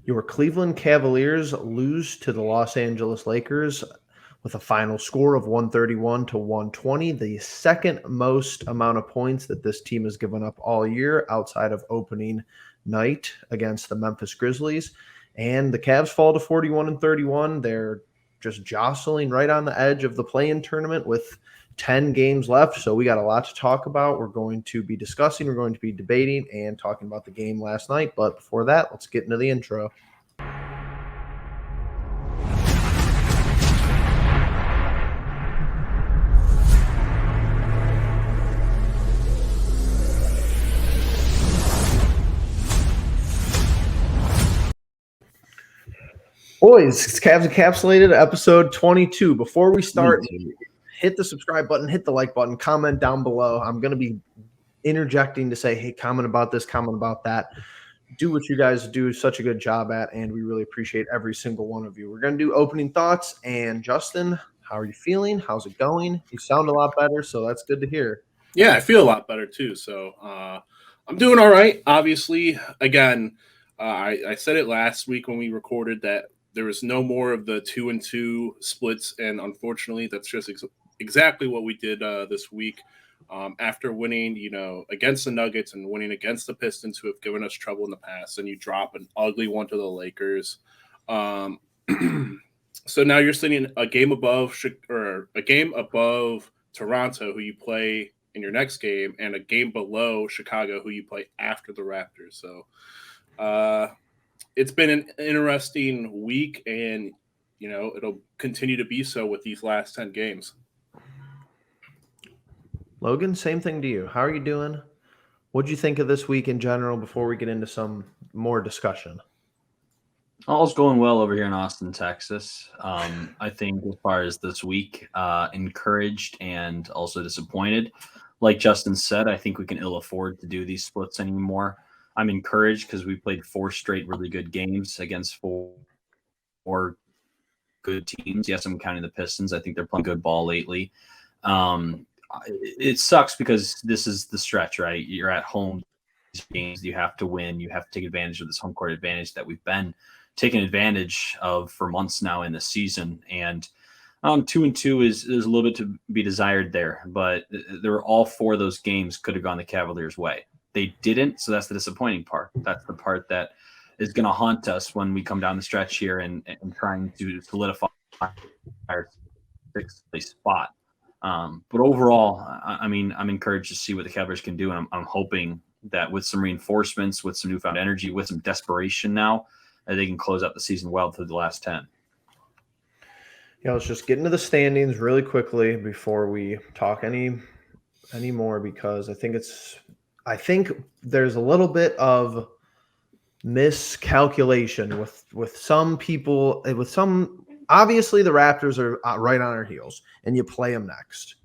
Your Cleveland Cavaliers lose to the Los Angeles Lakers with a final score of 131 to 120, the second most amount of points that this team has given up all year outside of opening night against the Memphis Grizzlies. And the Cavs fall to 41 and 31. They're just jostling right on the edge of the play-in tournament with 10 games left. So we got a lot to talk about. We're going to be discussing, we're going to be debating and talking about the game last night. But before that, let's get into the intro. Boys, it's Cavs Encapsulated, episode 22. Before we start, hit the subscribe button, hit the like button, comment down below. I'm going to be interjecting to say, hey, comment about this, comment about that. Do what you guys do such a good job at, and we really appreciate every single one of you. We're going to do opening thoughts. And Justin, how are you feeling? How's it going? You sound a lot better, so that's good to hear. Yeah, I feel a lot better too. So I'm doing all right. Obviously, again, I said it last week when we recorded that there was no more of the 2-2 splits, and unfortunately, that's just exactly what we did this week. After winning, against the Nuggets and winning against the Pistons, who have given us trouble in the past, and you drop an ugly one to the Lakers. So now you're sitting a game above Toronto, who you play in your next game, and a game below Chicago, who you play after the Raptors. So it's been an interesting week, and it'll continue to be so with these last 10 games. Logan, same thing to you. How are you doing? What'd you think of this week in general before we get into some more discussion? All's going well over here in Austin, Texas. I think as far as this week, encouraged and also disappointed. Like Justin said, I think we can ill afford to do these splits anymore. I'm encouraged because we played 4 straight really good games against 4 good teams. Yes, I'm counting the Pistons. I think they're playing good ball lately. It sucks because this is the stretch, right? You're at home. These games you have to win. You have to take advantage of this home court advantage that we've been taking advantage of for months now in the season. And 2-2 is a little bit to be desired there, but there were all 4 of those games could have gone the Cavaliers' way. They didn't, so that's the disappointing part. That's the part that is going to haunt us when we come down the stretch here and trying to solidify our 6th place spot. But overall, I'm encouraged to see what the Cavaliers can do, and I'm hoping that with some reinforcements, with some newfound energy, with some desperation now, they can close out the season well through the last 10. Yeah, let's just get into the standings really quickly before we talk any more, because I think there's a little bit of miscalculation with some people, obviously the Raptors are right on our heels and you play them next.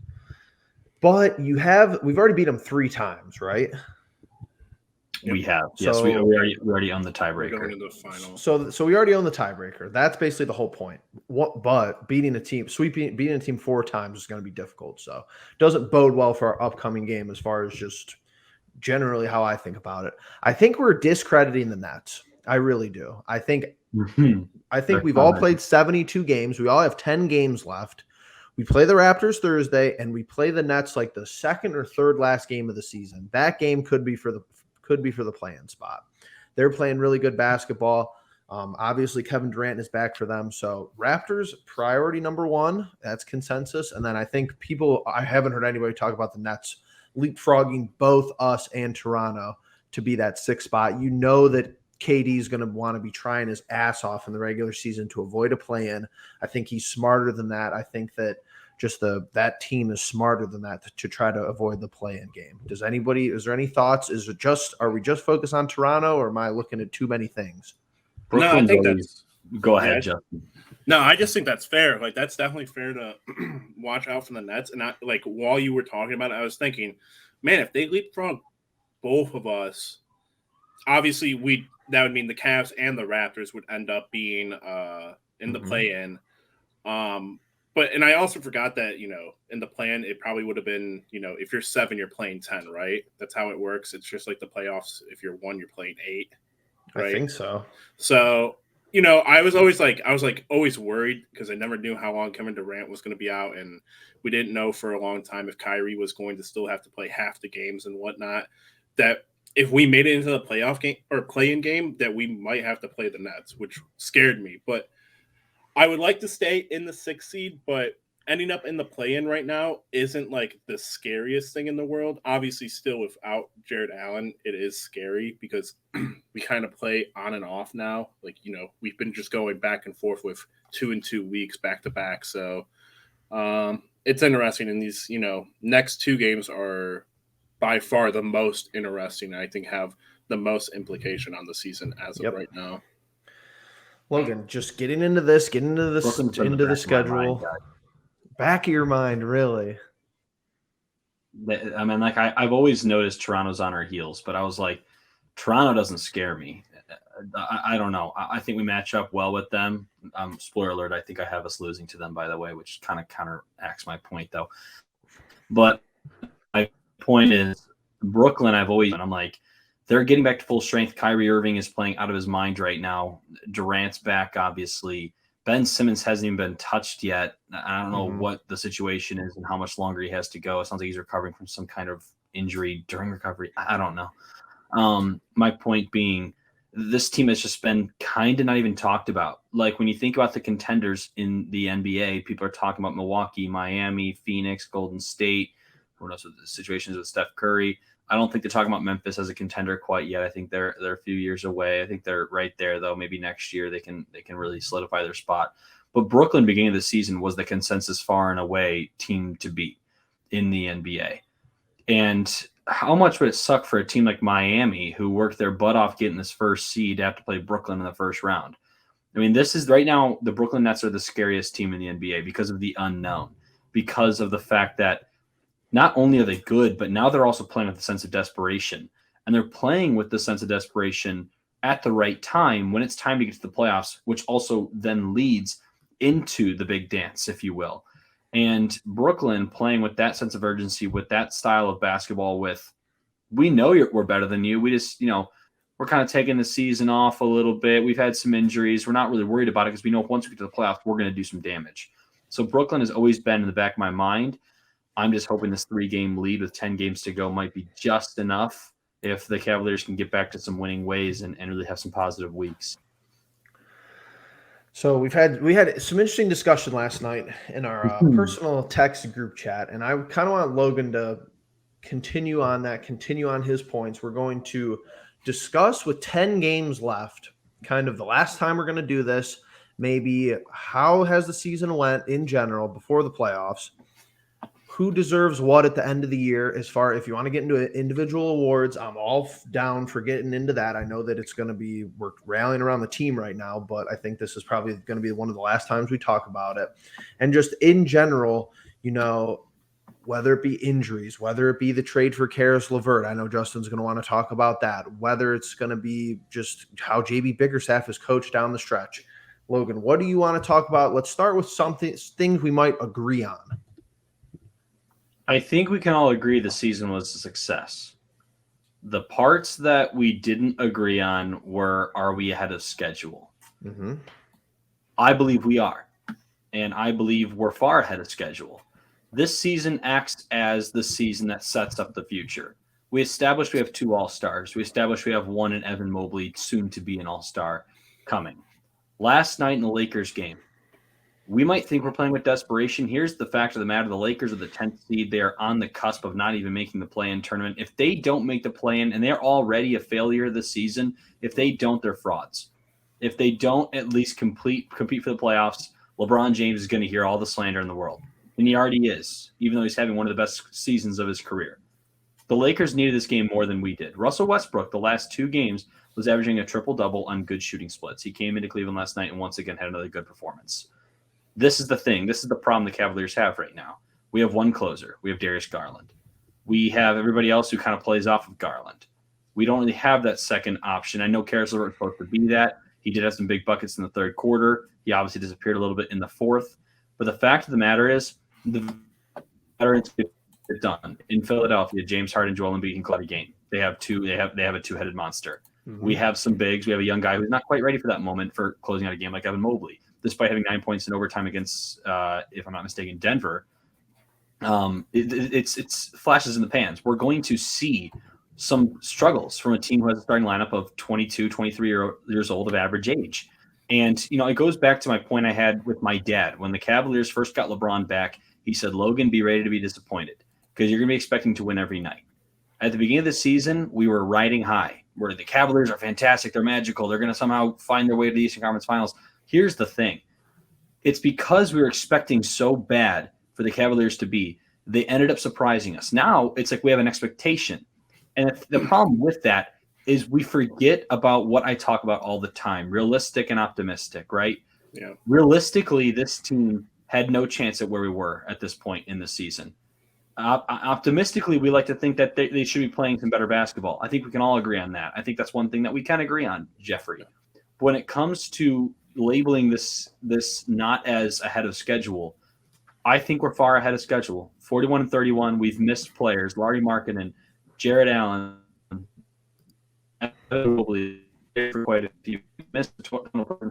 But we've already beat them 3 times, right? We have. Yes, we already own the tiebreaker. Going to the final. So we already own the tiebreaker. That's basically the whole point. But beating a team 4 times is going to be difficult. So it doesn't bode well for our upcoming game as far as just generally how I think about it. I think we're discrediting the Nets. I really do. I think we've all played 72 games. We all have 10 games left. We play the Raptors Thursday, and we play the Nets like the second or third last game of the season. That game could be for the play-in spot. They're playing really good basketball. Obviously, Kevin Durant is back for them. So Raptors, priority number 1. That's consensus. And then I think I haven't heard anybody talk about the Nets leapfrogging both us and Toronto to be that 6th spot. You know that KD is going to want to be trying his ass off in the regular season to avoid a play-in. I think he's smarter than that. I think that just that team is smarter than that to try to avoid the play-in game. Is there any thoughts? Are we just focused on Toronto, or am I looking at too many things? No, I think that's go ahead, Justin. No, I just think that's fair. Like, that's definitely fair to watch out for the Nets. And while you were talking about it, I was thinking, man, if they leapfrog both of us, obviously that would mean the Cavs and the Raptors would end up being in the play-in. And I also forgot that, in the plan, it probably would have been, if you're 7, you're playing 10, right? That's how it works. It's just like the playoffs. If you're 1, you're playing 8. right? I think so. So, I was always worried because I never knew how long Kevin Durant was going to be out, and we didn't know for a long time if Kyrie was going to still have to play half the games and whatnot. That if we made it into the playoff game or play-in game, that we might have to play the Nets, which scared me. But I would like to stay in the 6th seed, but ending up in the play-in right now isn't like the scariest thing in the world. Obviously, still without Jared Allen, it is scary because we kind of play on and off now. Like, we've been just going back and forth with 2 and 2 weeks back to back. So it's interesting. And these, next 2 games are by far the most interesting. I think have the most implication on the season as of right now. Logan, just getting into the schedule. Back of your mind, really. I mean, like I've always noticed Toronto's on our heels, but I was like, Toronto doesn't scare me. I don't know. I think we match up well with them. Spoiler alert, I think I have us losing to them, by the way, which kind of counteracts my point, though. But my point is, Brooklyn, I'm like, they're getting back to full strength. Kyrie Irving is playing out of his mind right now. Durant's back, obviously. Ben Simmons hasn't even been touched yet. I don't know what the situation is and how much longer he has to go. It sounds like he's recovering from some kind of injury during recovery. I don't know. My point being, this team has just been kind of not even talked about. Like when you think about the contenders in the NBA, people are talking about Milwaukee, Miami, Phoenix, Golden State. Who knows what the situation is with Steph Curry. I don't think they're talking about Memphis as a contender quite yet. I think they're a few years away. I think they're right there, though. Maybe next year they can really solidify their spot. But Brooklyn, beginning of the season, was the consensus far and away team to beat in the NBA. And how much would it suck for a team like Miami, who worked their butt off getting this first seed, to have to play Brooklyn in the first round? I mean, this is right now, the Brooklyn Nets are the scariest team in the NBA because of the unknown, because of the fact that not only are they good, but now they're also playing with a sense of desperation. And they're playing with the sense of desperation at the right time when it's time to get to the playoffs, which also then leads into the big dance, if you will. And Brooklyn playing with that sense of urgency, with that style of basketball, we know we're better than you. We just, we're kind of taking the season off a little bit. We've had some injuries. We're not really worried about it because we know once we get to the playoffs, we're going to do some damage. So Brooklyn has always been in the back of my mind. I'm just hoping this 3-game lead with 10 games to go might be just enough if the Cavaliers can get back to some winning ways and really have some positive weeks. So we had some interesting discussion last night in our personal text group chat, and I kind of want Logan to continue on his points. We're going to discuss with 10 games left, kind of the last time we're going to do this, maybe how has the season went in general before the playoffs, who deserves what at the end of the year. As far if you want to get into individual awards, I'm all down for getting into that. I know that we're rallying around the team right now, but I think this is probably going to be one of the last times we talk about it. And just in general, whether it be injuries, whether it be the trade for Karis LeVert, I know Justin's going to want to talk about that, whether it's going to be just how JB Bickerstaff is coached down the stretch. Logan, what do you want to talk about? Let's start with things we might agree on. I think we can all agree the season was a success. The parts that we didn't agree on were, are we ahead of schedule? Mm-hmm. I believe we are. And I believe we're far ahead of schedule. This season acts as the season that sets up the future. We established we have 2 All-Stars. We established we have 1 in Evan Mobley, soon to be an All-Star, coming. Last night in the Lakers game, we might think we're playing with desperation. Here's the fact of the matter. The Lakers are the 10th seed. They are on the cusp of not even making the play-in tournament. If they don't make the play-in, and they're already a failure this season, if they don't, they're frauds. If they don't at least compete for the playoffs, LeBron James is going to hear all the slander in the world. And he already is, even though he's having one of the best seasons of his career. The Lakers needed this game more than we did. Russell Westbrook, the last 2 games, was averaging a triple-double on good shooting splits. He came into Cleveland last night and once again had another good performance. This is the thing. This is the problem the Cavaliers have right now. We have 1 closer. We have Darius Garland. We have everybody else who kind of plays off of Garland. We don't really have that second option. I know Karis LeVert was supposed to be that. He did have some big buckets in the 3rd quarter. He obviously disappeared a little bit in the 4th. But the fact of the matter is, the veterans get it done. In Philadelphia, James Harden, Joel Embiid can call a game. They have a 2-headed monster. We have some bigs. We have a young guy who's not quite ready for that moment for closing out a game like Evan Mobley, despite having 9 points in overtime against, if I'm not mistaken, Denver. It's flashes in the pans. We're going to see some struggles from a team who has a starting lineup of 22, 23 years old of average age. And, it goes back to my point I had with my dad. When the Cavaliers first got LeBron back, he said, Logan, be ready to be disappointed because you're going to be expecting to win every night. At the beginning of the season, we were riding high, where the Cavaliers are fantastic. They're magical. They're going to somehow find their way to the Eastern Conference Finals. Here's the thing. It's because we were expecting so bad for the Cavaliers to be, they ended up surprising us. Now it's like we have an expectation. And the problem with that is we forget about what I talk about all the time, realistic and optimistic, right? Yeah. Realistically, this team had no chance at where we were at this point in the season. Optimistically, we like to think that they should be playing some better basketball. I think we can all agree on that. I think that's one thing that we can agree on, Jeffrey. But when it comes to labeling this not as ahead of schedule, I think we're far ahead of schedule. 41-31, we've missed players. Larry Markkinen, Jared Allen, probably for quite a few. Missed.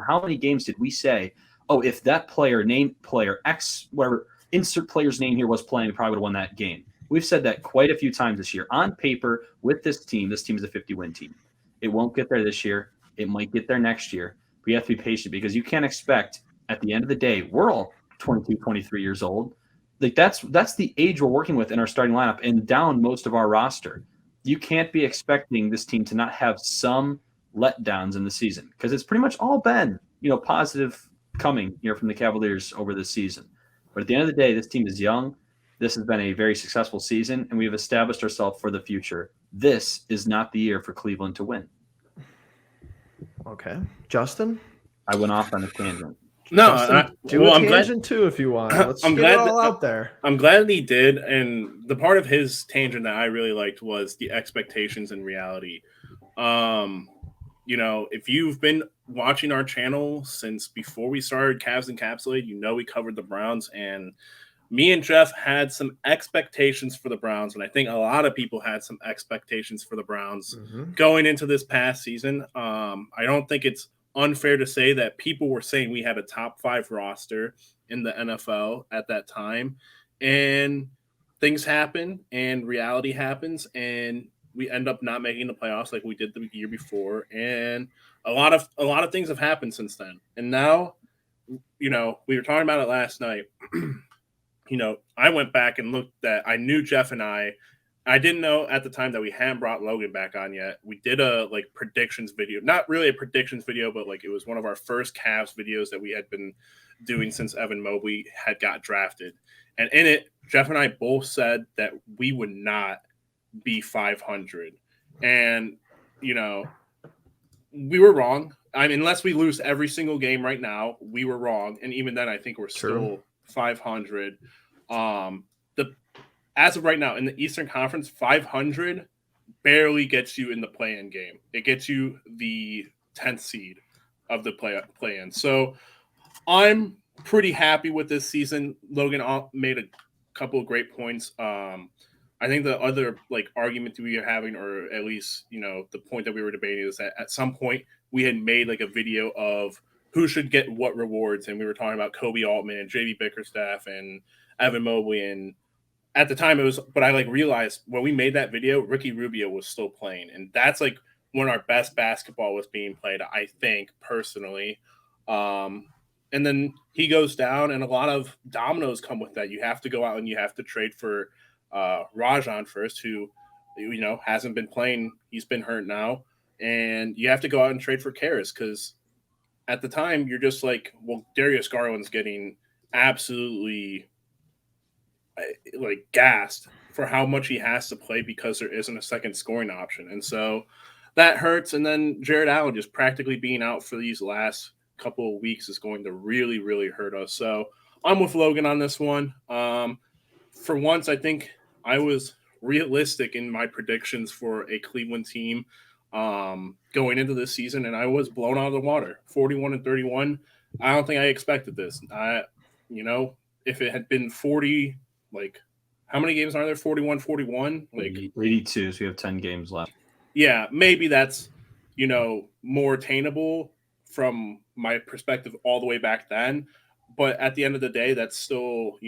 How many games did we say, oh, if that player, named player X, whatever, insert player's name here was playing, we probably would have won that game. We've said that quite a few times this year. On paper, with this team is a 50-win team. It won't get there this year. It might get there next year. But you have to be patient because you can't expect, at the end of the day, we're all 22, 23 years old. Like that's the age we're working with in our starting lineup and down most of our roster. You can't be expecting this team to not have some letdowns in the season because it's pretty much all been, positive coming here from the Cavaliers over this season. But at the end of the day, this team is young. This has been a very successful season, and we have established ourselves for the future. This is not the year for Cleveland to win. Okay. Justin? I went off on a tangent. No, I'm tangent too if you want. Let's get it all out there. I'm glad he did, and the part of his tangent that I really liked was the expectations and reality. If you've been watching our channel since before we started Cavs Encapsulated, we covered the Browns, and me and Jeff had some expectations for the Browns, and I think a lot of people had some expectations for the Browns going into this past season. I don't think it's unfair to say that people were saying we had a top 5 roster in the NFL at that time, and things happen and reality happens, and we end up not making the playoffs like we did the year before, and a lot of things have happened since then. And now, we were talking about it last night. I went back and looked at, I knew Jeff and I didn't know at the time that we hadn't brought Logan back on yet. We did a predictions video, not really a predictions video, but it was one of our first Cavs videos that we had been doing since Evan Mobley had got drafted. And in it, Jeff and I both said that we would not be 500. And, we were wrong. I mean, unless we lose every single game right now, we were wrong. And even then, I think we're still 500. As of right now in the Eastern Conference, 500 barely gets you in the play-in game. It gets you the 10th seed of the play-in. So I'm pretty happy with this season. Logan made a couple of great points. I think the other argument that we were having, or at least the point that we were debating, is that at some point we had made a video of who should get what rewards, and we were talking about Kobe Altman and JV Bickerstaff and Evan Mobley, and at the time it was, but I realized when we made that video, Ricky Rubio was still playing, and that's when our best basketball was being played, I think, personally. And then he goes down, and a lot of dominoes come with that. You have to go out and you have to trade for Rajon first, who hasn't been playing. He's been hurt now, and you have to go out and trade for Karras because at the time you're just Darius Garland's getting absolutely gassed for how much he has to play because there isn't a second scoring option, and so that hurts. And then Jared Allen just practically being out for these last couple of weeks is going to really, really hurt us. So I'm with Logan on this one. For once, I think I was realistic in my predictions for a Cleveland team going into this season, and I was blown out of the water. 41-31. I don't think I expected this. If it had been 40, how many games are there? 41-41? 82, so we have 10 games left. Yeah, maybe that's more attainable from my perspective all the way back then. But at the end of the day, that's still,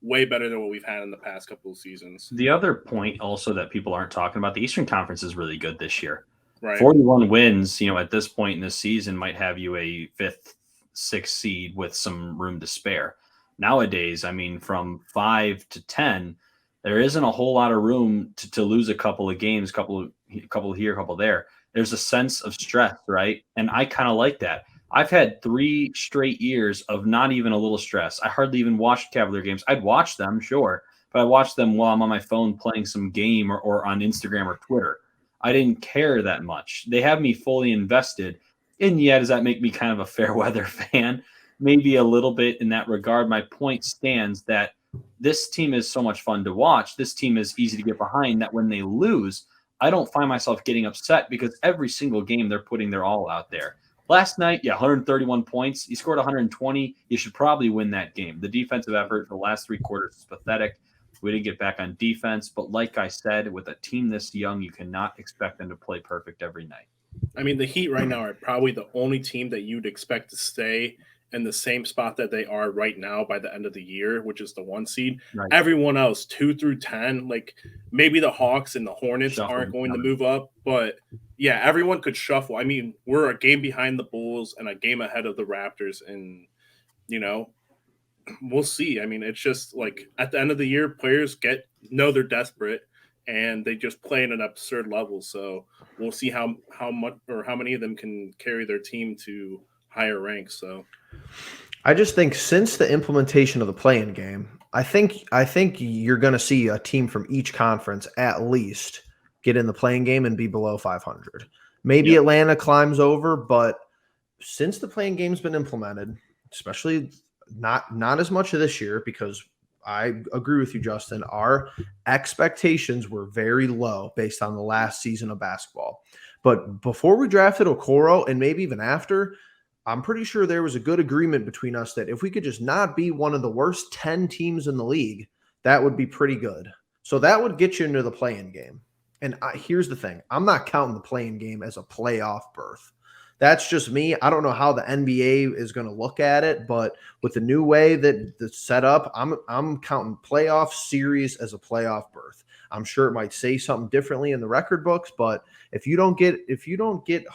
way better than what we've had in the past couple of seasons. The other point also that people aren't talking about, the Eastern Conference is really good this year. Right. 41 wins, at this point in this season might have you a 5th, 6th seed with some room to spare. Nowadays, from 5 to 10, there isn't a whole lot of room to lose a couple of games, couple here, couple there. There's a sense of stress, right? And I kind of like that. I've had 3 straight years of not even a little stress. I hardly even watched Cavalier games. I'd watch them, sure, but I watched them while I'm on my phone playing some game or on Instagram or Twitter. I didn't care that much. They have me fully invested. And yeah, does that make me kind of a fair weather fan? Maybe a little bit in that regard. My point stands that this team is so much fun to watch. This team is easy to get behind, that when they lose, I don't find myself getting upset because every single game they're putting their all out there. Last night, 131 points. You scored 120. You should probably win that game. The defensive effort for the last 3 quarters is pathetic. We didn't get back on defense. But like I said, with a team this young, you cannot expect them to play perfect every night. The Heat right now are probably the only team that you'd expect to stay in the same spot that they are right now by the end of the year, which is the 1 seed. Right. Everyone else, 2 through 10, like maybe the Hawks and the Hornets aren't going to move up, but yeah, everyone could shuffle. We're a game behind the Bulls and a game ahead of the Raptors, and we'll see. It's just like at the end of the year, players know they're desperate and they just play at an absurd level. So we'll see how much or how many of them can carry their team to higher ranks. So I just think since the implementation of the play-in game, I think you're going to see a team from each conference at least get in the play-in game and be below 500. Maybe Atlanta climbs over, but since the play-in game's been implemented, especially not as much of this year, because I agree with you, Justin, our expectations were very low based on the last season of basketball. But before we drafted Okoro, and maybe even after, I'm pretty sure there was a good agreement between us that if we could just not be one of the worst 10 teams in the league, that would be pretty good. So that would get you into the play-in game. And here's the thing. I'm not counting the play-in game as a playoff berth. That's just me. I don't know how the NBA is going to look at it, but with the new way that it's set up, I'm counting playoff series as a playoff berth. I'm sure it might say something differently in the record books, but if you don't get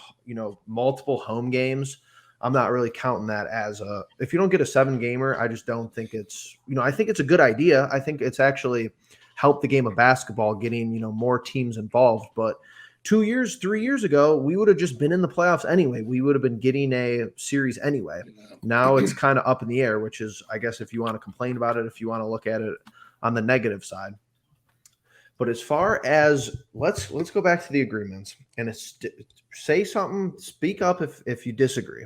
multiple home games, I'm not really counting that as if you don't get a 7-gamer, I just don't think it's, I think it's a good idea. I think it's actually helped the game of basketball getting, more teams involved. But 3 years ago, we would have just been in the playoffs anyway. We would have been getting a series anyway. Now it's kind of up in the air, which is, I guess, if you want to complain about it, if you want to look at it on the negative side. But as far as let's go back to the agreements and say something, speak up if you disagree.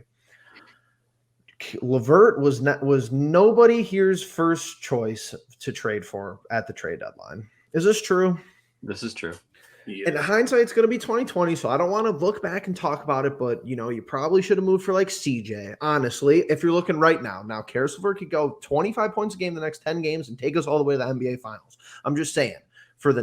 LeVert was nobody here's first choice to trade for at the trade deadline. Is this true? This is true. Yeah. In hindsight, it's going to be 2020, so I don't want to look back and talk about it, but, you probably should have moved for, CJ, honestly, if you're looking right now. Now, Caris LeVert could go 25 points a game the next 10 games and take us all the way to the NBA Finals. I'm just saying, for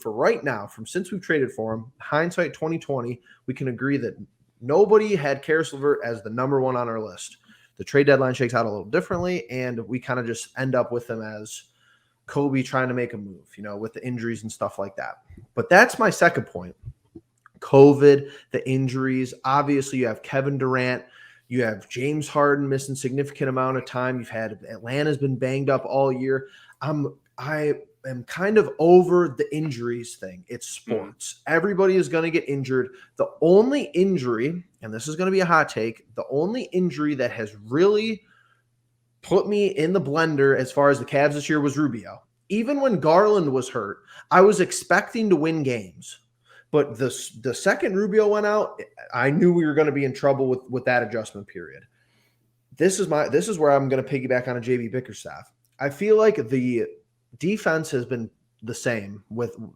right now, from since we've traded for him, hindsight 2020, we can agree that nobody had Caris LeVert as the number 1 on our list. The trade deadline shakes out a little differently, and we kind of just end up with him as Kobe trying to make a move, with the injuries and stuff like that. But that's my second point. COVID, the injuries. Obviously, you have Kevin Durant. You have James Harden missing significant amount of time. You've had Atlanta's been banged up all year. I am kind of over the injuries thing. It's sports. Everybody is going to get injured. The only injury, and this is going to be a hot take, the only injury that has really put me in the blender as far as the Cavs this year was Rubio. Even when Garland was hurt, I was expecting to win games. But the second Rubio went out, I knew we were going to be in trouble with that adjustment period. This is where I'm going to piggyback on a JB Bickerstaff. I feel like the defense has been the same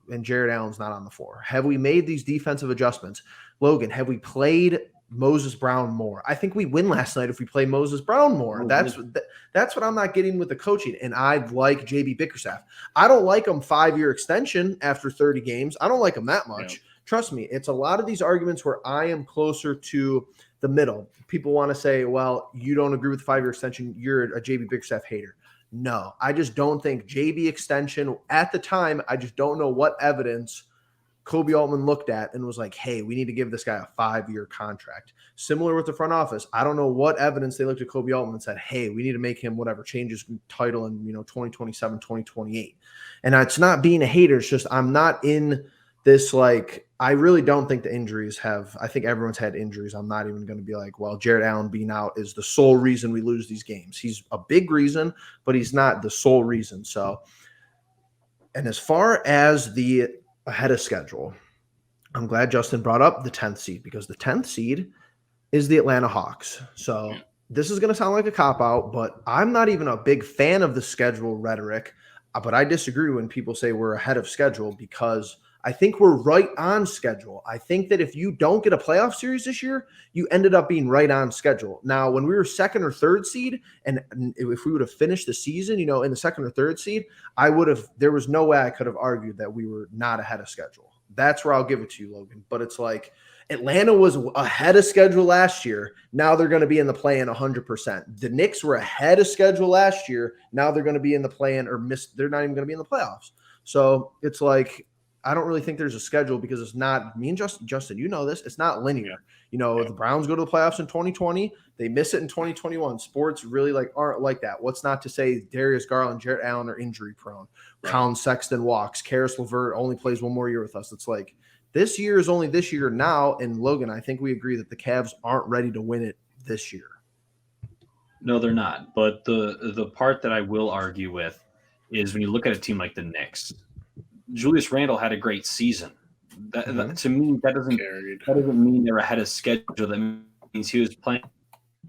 and Jared Allen's not on the floor. Have we made these defensive adjustments? Logan, have we played Moses Brown more? I think we win last night if we play Moses Brown more. That's what I'm not getting with the coaching. And I like JB Bickerstaff. I don't like him 5-year extension after 30 games. I don't like him that much. Yeah. trust me, it's a lot of these arguments where I am closer to the middle. People want to say, well, you don't agree with the 5-year extension. You're a JB Bigstaff hater. No, I just don't think JB extension at the time. I just don't know what evidence Kobe Altman looked at and was like, hey, we need to give this guy a 5-year contract. Similar with the front office. I don't know what evidence they looked at Kobe Altman and said, hey, we need to make him whatever, change his title in 2027, 2028. And it's not being a hater. It's just I'm not in this, like, I really don't think the injuries have, I think everyone's had injuries. I'm not even going to be like, well, Jared Allen being out is the sole reason we lose these games. He's a big reason, but he's not the sole reason. So, and as far as the ahead of schedule, I'm glad Justin brought up the 10th seed, because the 10th seed is the Atlanta Hawks. So this is going to sound like a cop-out, but I'm not even a big fan of the schedule rhetoric. But I disagree when people say we're ahead of schedule, because I think we're right on schedule. I think that if you don't get a playoff series this year, you ended up being right on schedule. Now, when we were 2nd or 3rd seed, and if we would have finished the season, in the 2nd or 3rd seed, there was no way I could have argued that we were not ahead of schedule. That's where I'll give it to you, Logan. But it's like Atlanta was ahead of schedule last year. Now they're going to be in the play-in 100%. The Knicks were ahead of schedule last year. Now they're going to be in the play-in they're not even going to be in the playoffs. So it's like, I don't really think there's a schedule, because it's not, me and Justin, you know this, it's not linear. The Browns go to the playoffs in 2020, they miss it in 2021. Sports really aren't like that. What's not to say Darius Garland, Jarrett Allen are injury prone. Right. Colin Sexton walks. Karis LeVert only plays one more year with us. It's like, this year is only this year now. And Logan, I think we agree that the Cavs aren't ready to win it this year. No, they're not. But the part that I will argue with is when you look at a team like the Knicks, Julius Randle had a great season. That, to me, that doesn't mean they're ahead of schedule. That means he was playing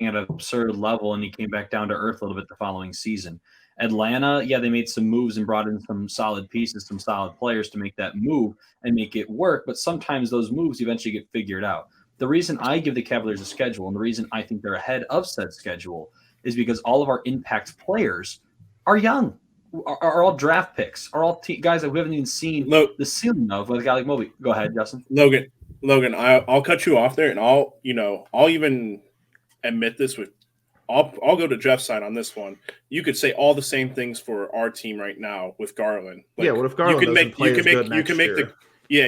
at an absurd level and he came back down to earth a little bit the following season. Atlanta, they made some moves and brought in some solid pieces, some solid players to make that move and make it work. But sometimes those moves eventually get figured out. The reason I give the Cavaliers a schedule and the reason I think they're ahead of said schedule is because all of our impact players are young. Are all draft picks, are all guys that we haven't even seen the ceiling of with a guy like Mobley. Go ahead, Justin. Logan, I'll cut you off there, and I'll even admit this with I'll go to Jeff's side on this one. You could say all the same things for our team right now with Garland. What if Garland doesn't play as good next year?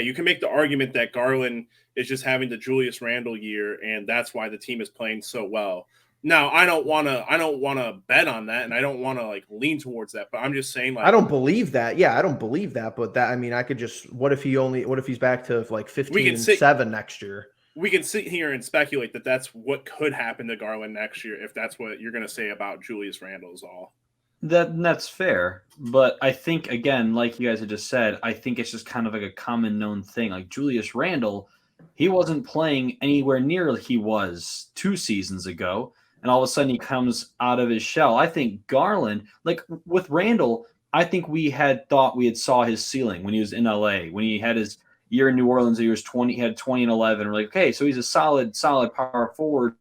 You can make the argument that Garland is just having the Julius Randle year, and that's why the team is playing so well. Now, I don't want to bet on that, and I don't want to lean towards that. But I'm just saying, I don't believe that. Yeah, I don't believe that. But that, I mean, I could just. What if he's back to 15-7 next year? We can sit here and speculate that that's what could happen to Garland next year if that's what you're going to say about Julius Randle is all. That's fair, but I think, again, like you guys had just said, I think it's just kind of like a common known thing. Like Julius Randle, he wasn't playing anywhere near like he was 2 seasons ago. And all of a sudden he comes out of his shell. I think Garland, like with Randall, I think we had thought we had saw his ceiling when he was in LA, when he had his year in New Orleans, he had 20 and 11. We're like, okay, so he's a solid power forward,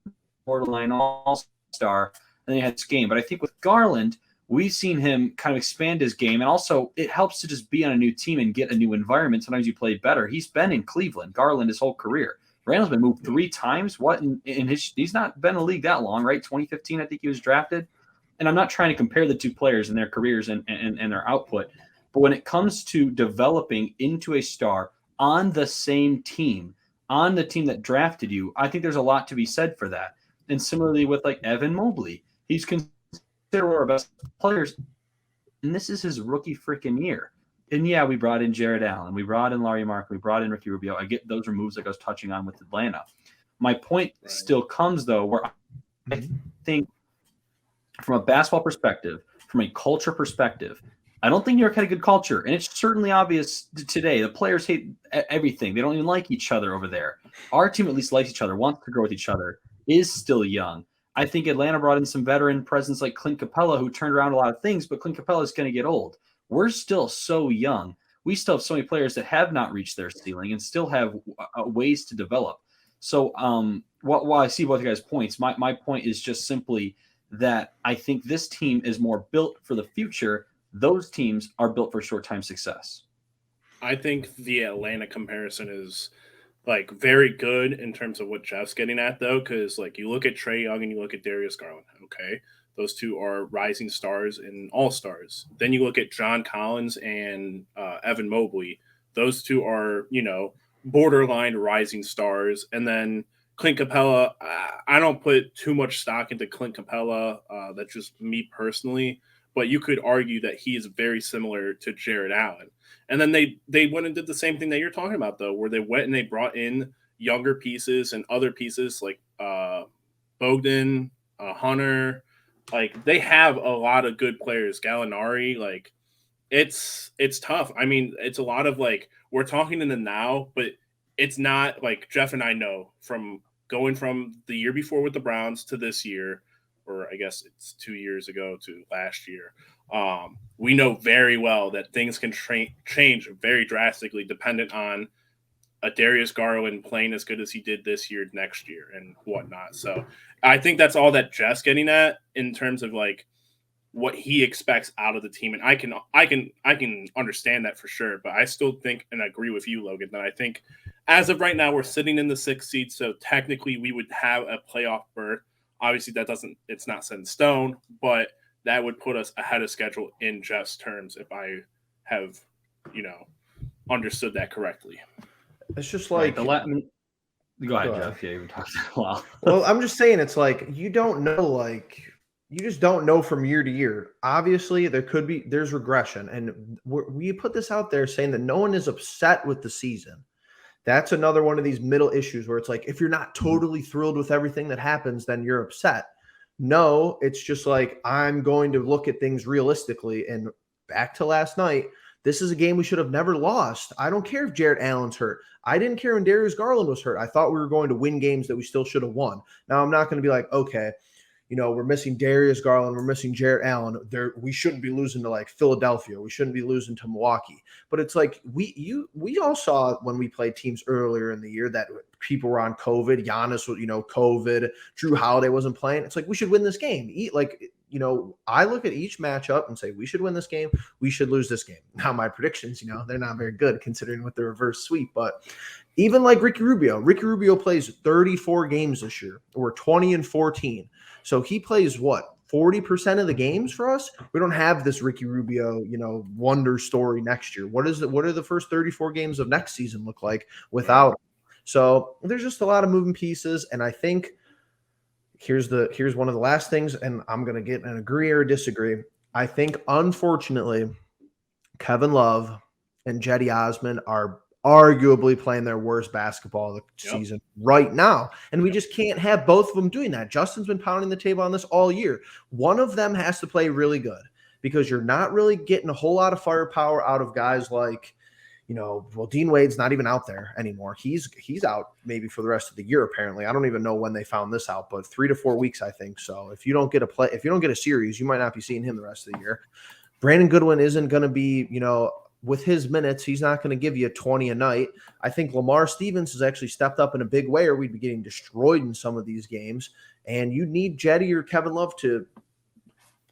borderline all-star. And then he had this game. But I think with Garland, we've seen him kind of expand his game. And also it helps to just be on a new team and get a new environment. Sometimes you play better. He's been in Cleveland, Garland, his whole career. Randall's been moved 3 times. He's not been in the league that long, right? 2015, I think he was drafted. And I'm not trying to compare the 2 players and their careers and their output. But when it comes to developing into a star on the same team, on the team that drafted you, I think there's a lot to be said for that. And similarly with Evan Mobley, he's considered one of our best players. And this is his rookie freaking year. And we brought in Jared Allen. We brought in Larry Mark. We brought in Ricky Rubio. I get those are moves like I was touching on with Atlanta. My point still comes, though, where I think from a basketball perspective, from a culture perspective, I don't think New York had a good culture. And it's certainly obvious today. The players hate everything. They don't even like each other over there. Our team at least likes each other, wants to grow with each other, is still young. I think Atlanta brought in some veteran presence like Clint Capella, who turned around a lot of things, but Clint Capella is going to get old. We're still so young. We still have so many players that have not reached their ceiling and still have ways to develop. So while I see both of you guys' points, my point is just simply that I think this team is more built for the future. Those teams are built for short-time success. I think the Atlanta comparison is like very good in terms of what Jeff's getting at, though, because like you look at Trae Young and you look at Darius Garland. Okay, those two are rising stars and all stars. Then you look at John Collins and Evan Mobley. Those two are borderline rising stars, and then Clint Capella. I don't put too much stock into Clint Capella. That's just me personally, but you could argue that he is very similar to Jared Allen. And then they went and did the same thing that you're talking about, though, where they went and they brought in younger pieces and other pieces like Bogdan, Hunter. Like they have a lot of good players. Gallinari, like it's tough. I mean, it's a lot of like we're talking in the now, but it's not like Jeff and I know from going from the year before with the Browns to this year, or I guess it's 2 years ago to last year. We know very well that things can change very drastically dependent on a Darius Garland playing as good as he did this year, next year, and whatnot. So I think that's all that Jeff's getting at in terms of like what he expects out of the team. And I can understand that for sure, but I still think and agree with you, Logan, that I think as of right now, we're sitting in the 6th seed. So technically we would have a playoff berth. Obviously it's not set in stone, but that would put us ahead of schedule in Jeff's terms if I have, understood that correctly. It's just like Go ahead, Jeff. Yeah, you've been talking a while. Well, I'm just saying it's like you just don't know from year to year. Obviously, there's regression, and we put this out there saying that no one is upset with the season. That's another one of these middle issues where it's like if you're not totally thrilled with everything that happens, then you're upset. No, it's just like I'm going to look at things realistically. And back to last night, this is a game we should have never lost. I don't care if Jared Allen's hurt. I didn't care when Darius Garland was hurt. I thought we were going to win games that we still should have won. Now, I'm not going to be like, okay, we're missing Darius Garland, we're missing Jared Allen. We shouldn't be losing to like Philadelphia. We shouldn't be losing to Milwaukee. But it's like we all saw when we played teams earlier in the year that people were on COVID. Giannis was, COVID. Drew Holiday wasn't playing. It's like we should win this game. I look at each matchup and say we should win this game. We should lose this game. Now my predictions, they're not very good considering with the reverse sweep. But even like Ricky Rubio plays 34 games this year. We're 20-14. So he plays what, 40% of the games for us? We don't have this Ricky Rubio, wonder story next year. What are the first 34 games of next season look like without him? So there's just a lot of moving pieces. And I think here's one of the last things, and I'm going to get an agree or disagree. I think, unfortunately, Kevin Love and Cedi Osman are arguably playing their worst basketball of the season right now. And we just can't have both of them doing that. Justin's been pounding the table on this all year. One of them has to play really good because you're not really getting a whole lot of firepower out of guys like, Dean Wade's not even out there anymore. He's out maybe for the rest of the year, apparently. I don't even know when they found this out, but 3 to 4 weeks, I think. So if you don't get a series, you might not be seeing him the rest of the year. Brandon Goodwin isn't going to be, with his minutes, he's not going to give you 20 a night. I think Lamar Stevens has actually stepped up in a big way, or we'd be getting destroyed in some of these games. And you need Cedi or Kevin Love to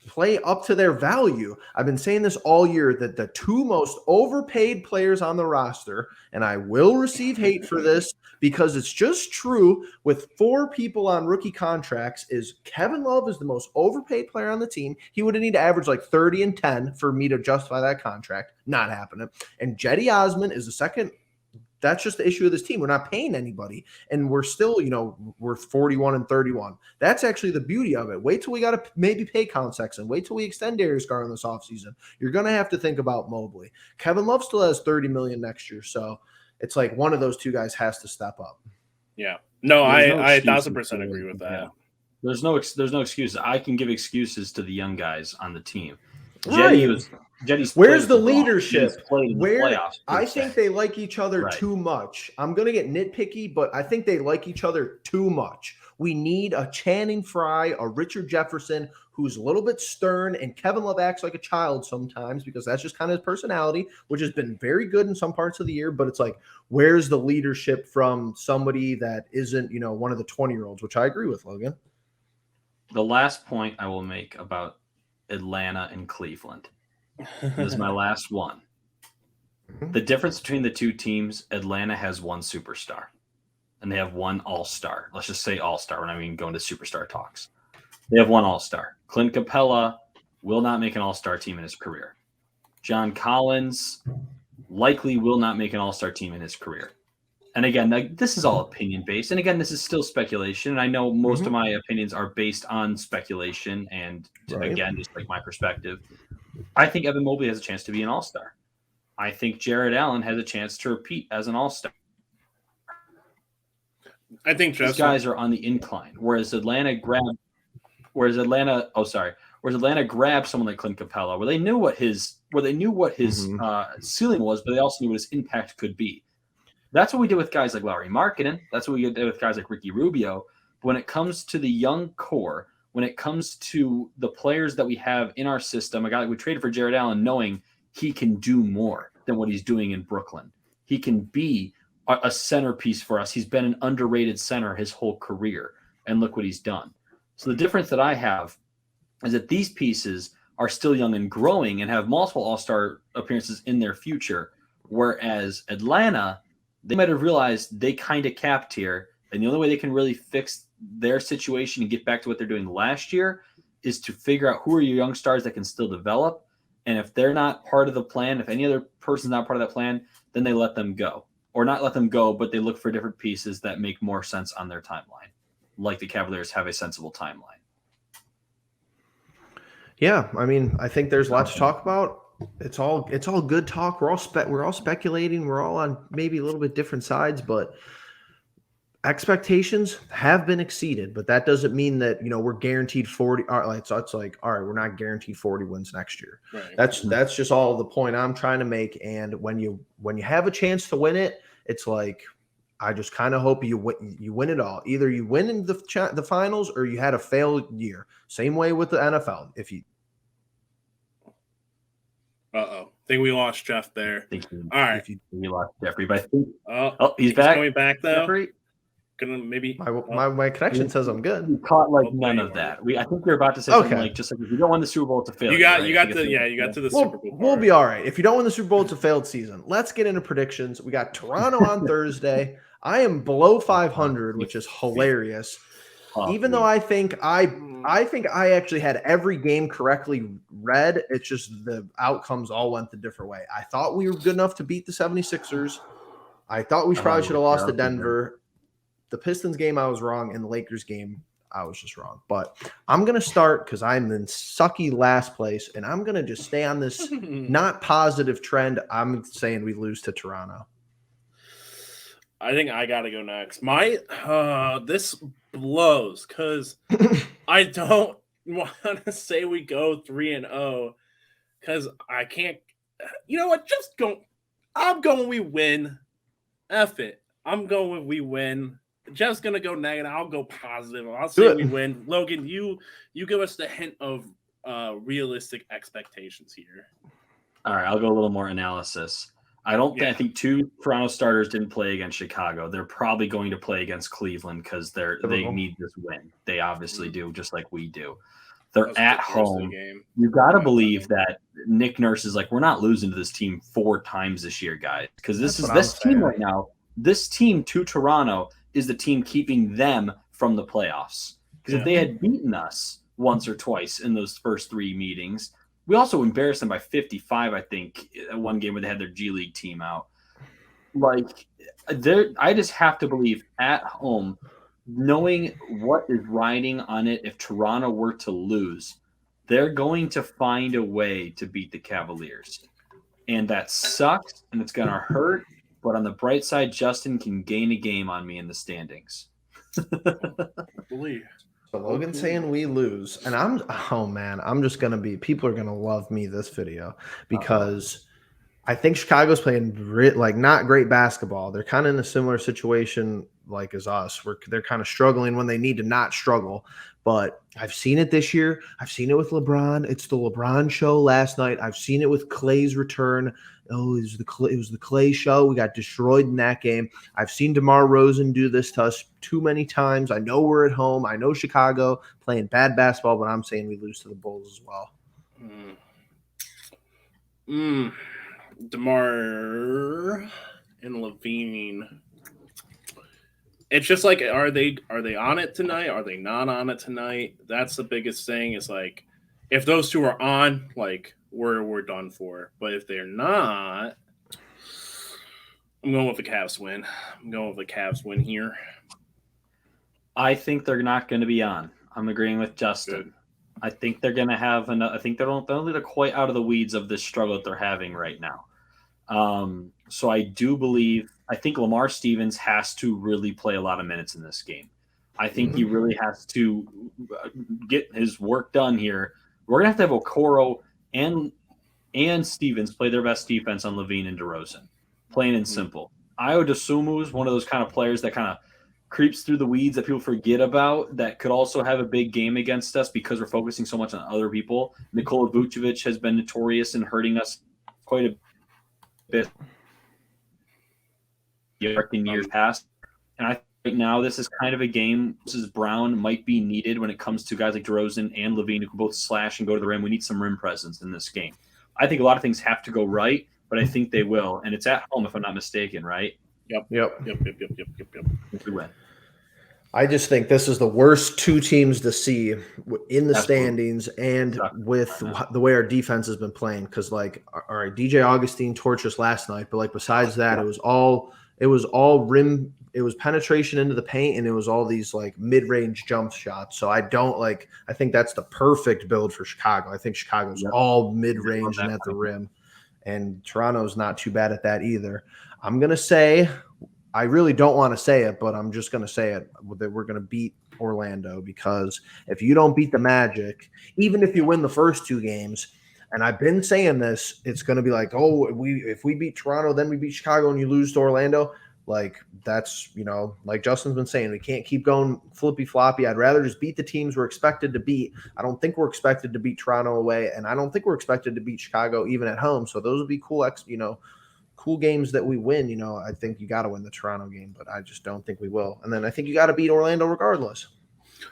play up to their value. I've been saying this all year that the two most overpaid players on the roster, and I will receive hate for this because it's just true with 4 people on rookie contracts, is Kevin Love is the most overpaid player on the team. He would need to average like 30 and 10 for me to justify that contract. Not happening. And Cedi Osman is the second. That's just the issue of this team. We're not paying anybody, and we're still, we're 41 and 31. That's actually the beauty of it. Wait till we got to maybe pay Colin Sexton. Wait till we extend Darius Garland this offseason. You're going to have to think about Mobley. Kevin Love still has $30 million next year, so it's like one of those two guys has to step up. Yeah. No, I 1,000% agree with that. Yeah. There's no excuses. I can give excuses to the young guys on the team. Right. Cedi's where's the leadership? I think think they like each other too much. I'm going to get nitpicky, but I think they like each other too much. We need a Channing Frye, a Richard Jefferson, who's a little bit stern, and Kevin Love acts like a child sometimes because that's just kind of his personality, which has been very good in some parts of the year. But it's like, where's the leadership from somebody that isn't, one of the 20-year-olds, which I agree with, Logan. The last point I will make about Atlanta and Cleveland. This is my last one. The difference between the two teams, Atlanta has one superstar, and they have one all-star. Let's just say all-star. We're not even going to superstar talks. They have one all-star. Clint Capella will not make an all-star team in his career. John Collins likely will not make an all-star team in his career. And again, this is all opinion-based. And again, this is still speculation. And I know most of my opinions are based on speculation and, again, just like my perspective. I think Evan Mobley has a chance to be an all-star. I think Jared Allen has a chance to repeat as an all-star. I think these guys are on the incline, whereas Atlanta grabbed someone like Clint Capella, where they knew what his ceiling was, but they also knew what his impact could be. That's what we did with guys like Lauri Markkanen. That's what we did with guys like Ricky Rubio. But when it comes to the young core, when it comes to the players that we have in our system, a guy like we traded for Jared Allen, knowing he can do more than what he's doing in Brooklyn. He can be a centerpiece for us. He's been an underrated center his whole career, and look what he's done. So the difference that I have is that these pieces are still young and growing and have multiple all-star appearances in their future, whereas Atlanta, they might have realized they kind of capped here, and the only way they can really fix their situation and get back to what they're doing last year is to figure out who are your young stars that can still develop, and if they're not part of the plan, if any other person's not part of that plan, then they let them go. Or not let them go, but they look for different pieces that make more sense on their timeline, like the Cavaliers have a sensible timeline. Yeah, I mean, I think there's lots to talk about. It's all good talk. We're all speculating. We're all on maybe a little bit different sides, but expectations have been exceeded. But that doesn't mean that we're guaranteed 40. All right, so it's like, all right, we're not guaranteed 40 wins next year. Right. That's just all the point I'm trying to make. And when you have a chance to win it, it's like, I just kind of hope you win it all. Either you win in the finals or you had a failed year. Same way with the NFL. I think we lost Jeff there. All right. We lost Jeffrey, but I think he's back. Coming back though. Jeffrey? Gonna maybe my connection says I'm good. You caught none of that. I think you're about to say something like, just like if you don't win the Super Bowl, it's a failure. You got to the Super Bowl. We'll be all right. If you don't win the Super Bowl, it's a failed season. Let's get into predictions. We got Toronto on Thursday. I am below 500, which is hilarious. Even though I think I actually had every game correctly read, it's just the outcomes all went the different way. I thought we were good enough to beat the 76ers. I thought we probably should have lost to Denver. The Pistons game, I was wrong. And the Lakers game, I was just wrong. But I'm going to start because I'm in sucky last place, and I'm going to just stay on this not positive trend. I'm saying we lose to Toronto. I think I got to go next. This blows because I don't want to say we go 3-0 because I can't. You know what? I'm going we win. F it. I'm going we win. Jeff's going to go negative. I'll go positive. I'll say we win. Logan, you give us the hint of realistic expectations here. All right, I'll go a little more analysis. I think two Toronto starters didn't play against Chicago. They're probably going to play against Cleveland because they need this win. They obviously do, just like we do. They're at home. You got to believe that Nick Nurse is like, we're not losing to this team 4 times this year, guys. Because this team right now, this team to Toronto is the team keeping them from the playoffs. Because if they had beaten us once or twice in those first 3 meetings, we also embarrassed them by 55, I think, at one game where they had their G League team out. I just have to believe at home, knowing what is riding on it if Toronto were to lose, they're going to find a way to beat the Cavaliers. And that sucks, and it's going to hurt. But on the bright side, Justin can gain a game on me in the standings. Believe. So Logan's saying we lose, and I'm just gonna be. People are gonna love me this video because I think Chicago's playing not great basketball. They're kind of in a similar situation as us, where they're kind of struggling when they need to not struggle. But I've seen it this year. I've seen it with LeBron. It's the LeBron show last night. I've seen it with Clay's return. Oh, it was the Clay show. We got destroyed in that game. I've seen DeMar DeRozan do this to us too many times. I know we're at home. I know Chicago playing bad basketball, but I'm saying we lose to the Bulls as well. DeMar and Levine. It's just like, are they on it tonight? Are they not on it tonight? That's the biggest thing. Is like, if those two are on, like we're done for. But if they're not, I'm going with the Cavs win. I'm going with the Cavs win here. I think they're not going to be on. I'm agreeing with Justin. Good. I think they're going to have I think they're quite out of the weeds of this struggle that they're having right now. So I think Lamar Stevens has to really play a lot of minutes in this game. I think he really has to get his work done here. We're going to have Okoro and Stevens play their best defense on Levine and DeRozan. Plain and simple. Ayo Dosunmu is one of those kind of players that kind of creeps through the weeds that people forget about, that could also have a big game against us because we're focusing so much on other people. Nikola Vucevic has been notorious in hurting us quite a bit in years past. And I think right now this is kind of a game. Mrs. Brown might be needed when it comes to guys like DeRozan and Levine who can both slash and go to the rim. We need some rim presence in this game. I think a lot of things have to go right, but I think they will. And it's at home, if I'm not mistaken, right? Yep. We win. I just think this is the worst two teams to see in the standings and with the way our defense has been playing. Because, like, all right, DJ Augustine torched us last night, but like besides that, it was all rim. It was penetration into the paint, and it was all these like mid-range jump shots. So I think that's the perfect build for Chicago. I think Chicago's all mid-range and at the rim, and Toronto's not too bad at that either. I'm gonna say. I really don't want to say it, but I'm just going to say it, that we're going to beat Orlando, because if you don't beat the Magic, even if you win the first two games, and I've been saying this, it's going to be like, oh, if we beat Toronto, then we beat Chicago and you lose to Orlando. Like, that's, like Justin's been saying, we can't keep going flippy floppy. I'd rather just beat the teams we're expected to beat. I don't think we're expected to beat Toronto away, and I don't think we're expected to beat Chicago even at home. So those would be cool games that we win. I think you got to win the Toronto game, but I just don't think we will. And then I think you got to beat Orlando regardless.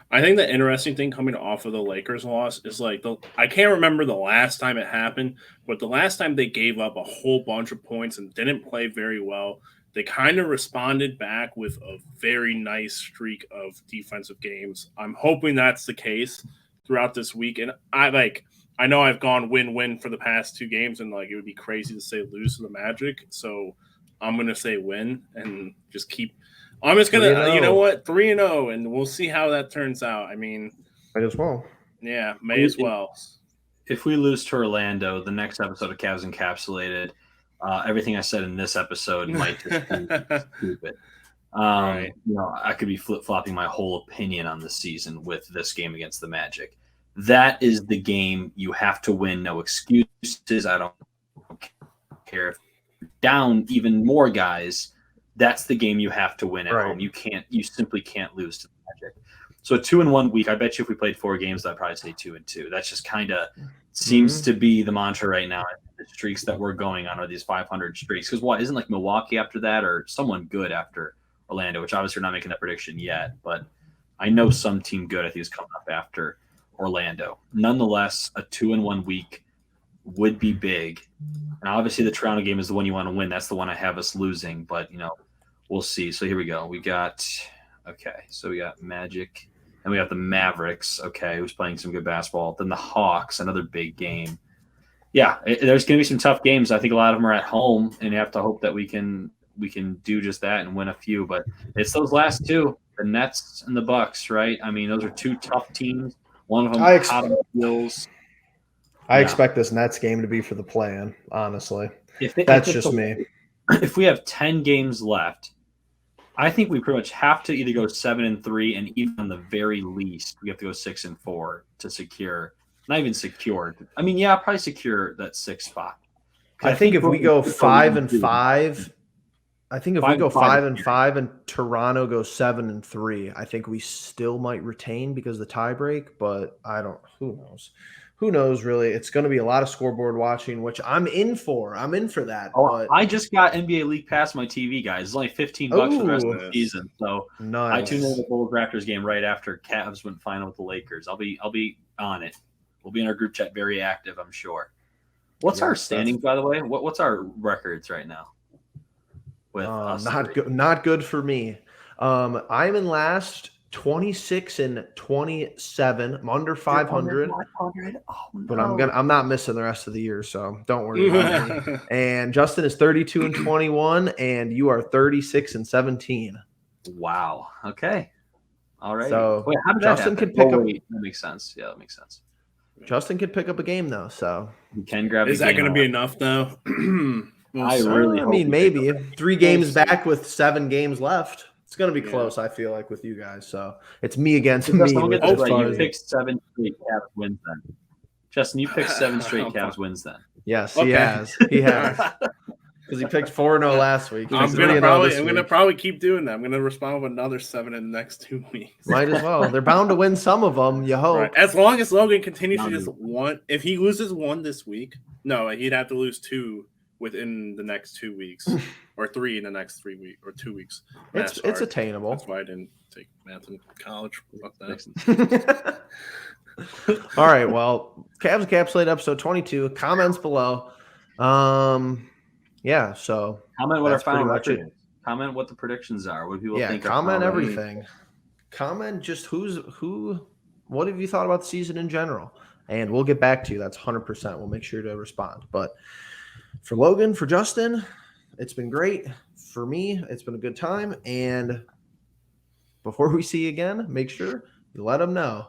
I think the interesting thing coming off of the Lakers loss is like I can't remember the last time it happened, but the last time they gave up a whole bunch of points and didn't play very well, they kind of responded back with a very nice streak of defensive games. I'm hoping that's the case throughout this week. And I know I've gone win-win for the past two games, and like it would be crazy to say lose to the Magic. So I'm gonna say win and just keep. I'm just gonna, 3-0, and we'll see how that turns out. I mean, might as well. Yeah, may as well. If we lose to Orlando, the next episode of Cavs Encapsulated, everything I said in this episode might just be stupid. Right. I could be flip-flopping my whole opinion on the season with this game against the Magic. That is the game you have to win. No excuses. I don't care if you're down even more guys. That's the game you have to win at home. You simply can't lose to the Magic. So a 2-1 week. I bet you if we played 4 games, I'd probably say 2-2. That's just kind of seems to be the mantra right now. The streaks that we're going on are these 500 streaks. Because isn't like Milwaukee after that, or someone good after Orlando? Which obviously we're not making that prediction yet, but I know some team good I think is coming up after Orlando. Nonetheless, a 2-1 week would be big. And obviously the Toronto game is the one you want to win. That's the one I have us losing, but we'll see. So here we go. We got Magic, and we got the Mavericks, who's playing some good basketball. Then the Hawks, another big game. Yeah, there's going to be some tough games. I think a lot of them are at home, and you have to hope that we can do just that and win a few. But it's those last two, the Nets and the Bucks, right? I mean, those are two tough teams. One of them hot on the heels. I expect this Nets game to be for the play-in, honestly. That's just me. If we have 10 games left, I think we pretty much have to either go 7-3, and even on the very least, we have to go 6-4 to secure. Not even secure. I mean, probably secure that 6th spot. I think if we go 5-5, I think if we go 5-5 and Toronto goes 7-3, I think we still might retain because of the tiebreak. But who knows? Who knows, really? It's going to be a lot of scoreboard watching, which I'm in for. I'm in for that. But I just got NBA League Pass on my TV, guys. It's only $15 for the rest of the season. So nice. I tuned in the Bulls Raptors game right after Cavs went final with the Lakers. I'll be on it. We'll be in our group chat very active, I'm sure. What's our Yes, standings, by the way? What's our records right now? With us not three? good. Not good for me. I'm in last, 26 and 27. I'm under 500. 500. Oh, But I'm not missing the rest of the year, so don't worry about me. And Justin is 32 and 21, and you are 36 and 17. Wow. Okay. All right. So Wait, how did Justin that happen? could pick up. Wait, that makes sense. Yeah, that makes sense. Justin could pick up a game though. So You can grab. Is that going to be enough though? We'll I see. really I hope mean, he maybe picks 3 games back with 7 games left. It's going to be Yeah. close, I feel like, with you guys. So it's me against Justin, me. we'll get with this as right. far You as- picked 7 straight Cavs wins then. Justin, you picked 7 straight Cavs wins then. Yes, Okay. he has. He has. Because he picked 4-0 last week. I'm He's gonna 3-0 probably this I'm gonna week. probably keep doing that. I'm gonna respond with another 7 in the next 2 weeks. Might as well. They're bound to win some of them. You hope. Right. As long as Logan continues to Not just me. one, if he loses 1 this week, no, he'd have to lose 2 within the next 2 weeks, or 3 in the next 3 weeks or 2 weeks. It's Math's hard. attainable. That's why I didn't take math in college. Fuck that. All right. Well, Cavs Encapsulated episode 22. Comments below. Yeah. So Comment what our That's final pretty much record it. is. Comment what the predictions are. What do people yeah, think? our comment final record is. everything. Comment just who. What have you thought about the season in general? And we'll get back to you. That's 100%. We'll make sure to respond. But for Logan, for Justin, it's been great. For me, it's been a good time. And before we see you again, make sure you let them know